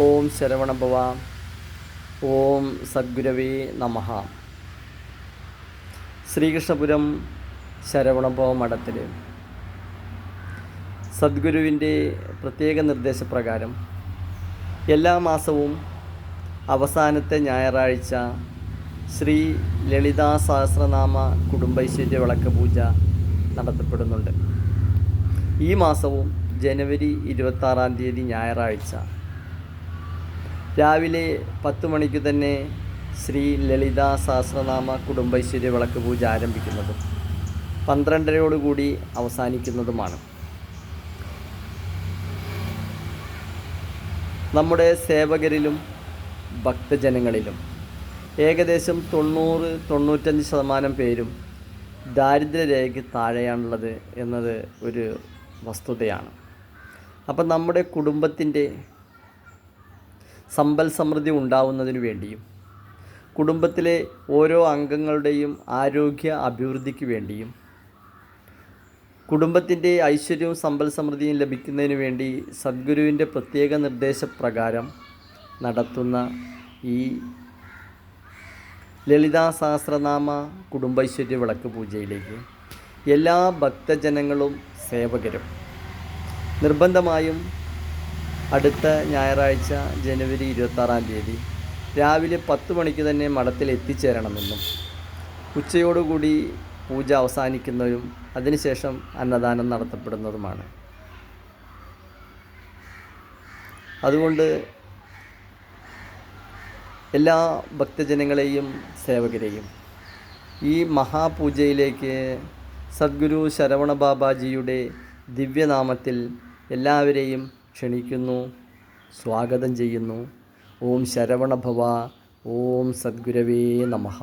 ഓം ശരവണഭവ. ഓം സദ്ഗുരവേ നമഃ. ശ്രീകൃഷ്ണപുരം ശരവണഭവ മഠത്തിൽ സദ്ഗുരുവിൻ്റെ പ്രത്യേക നിർദ്ദേശപ്രകാരം എല്ലാ മാസവും അവസാനത്തെ ഞായറാഴ്ച ശ്രീ ലളിതാ സഹസ്രനാമ കുടുംബൈശ്വര്യ വിളക്ക് പൂജ നടത്തപ്പെടുന്നുണ്ട്. ഈ മാസവും ജനുവരി 26 ഞായറാഴ്ച രാവിലെ 10 മണിക്ക് തന്നെ ശ്രീ ലളിതാ സഹസ്രനാമ കുടുംബൈശ്വര്യ വിളക്ക് പൂജ ആരംഭിക്കുന്നതും 12:30 അവസാനിക്കുന്നതുമാണ്. നമ്മുടെ സേവകരിലും ഭക്തജനങ്ങളിലും ഏകദേശം 90-95% പേരും ദാരിദ്ര്യരേഖയ്ക്ക് താഴെയാണുള്ളത് എന്നത് ഒരു വസ്തുതയാണ്. അപ്പം നമ്മുടെ കുടുംബത്തിൻ്റെ സമ്പൽ സമൃദ്ധി ഉണ്ടാവുന്നതിനു വേണ്ടിയും കുടുംബത്തിലെ ഓരോ അംഗങ്ങളുടെയും ആരോഗ്യ അഭിവൃദ്ധിക്ക് വേണ്ടിയും കുടുംബത്തിൻ്റെ ഐശ്വര്യവും സമ്പൽ സമൃദ്ധിയും ലഭിക്കുന്നതിന് വേണ്ടി സദ്ഗുരുവിൻ്റെ പ്രത്യേക നിർദ്ദേശപ്രകാരം നടത്തുന്ന ഈ ലളിതാ സഹസ്രനാമ കുടുംബൈശ്വര്യ വിളക്ക് പൂജയിലേക്ക് എല്ലാ ഭക്തജനങ്ങളും സേവകരും നിർബന്ധമായും അടുത്ത ഞായറാഴ്ച ജനുവരി 26 രാവിലെ 10 മണിക്ക് തന്നെ മഠത്തിൽ എത്തിച്ചേരണമെന്നും ഉച്ചയോടുകൂടി പൂജ അവസാനിക്കുന്നതും അതിനുശേഷം അന്നദാനം നടത്തപ്പെടുന്നതുമാണ്. അതുകൊണ്ട് എല്ലാ ഭക്തജനങ്ങളെയും സേവകരെയും ഈ മഹാപൂജയിലേക്ക് സദ്ഗുരു ശരവണ ബാബാജിയുടെ ദിവ്യനാമത്തിൽ എല്ലാവരെയും ക്ഷണിക്കുന്നു, സ്വാഗതം ചെയ്യുന്നു. ഓം ശരവണഭവ. ഓം സദ്ഗുരവേ നമഃ.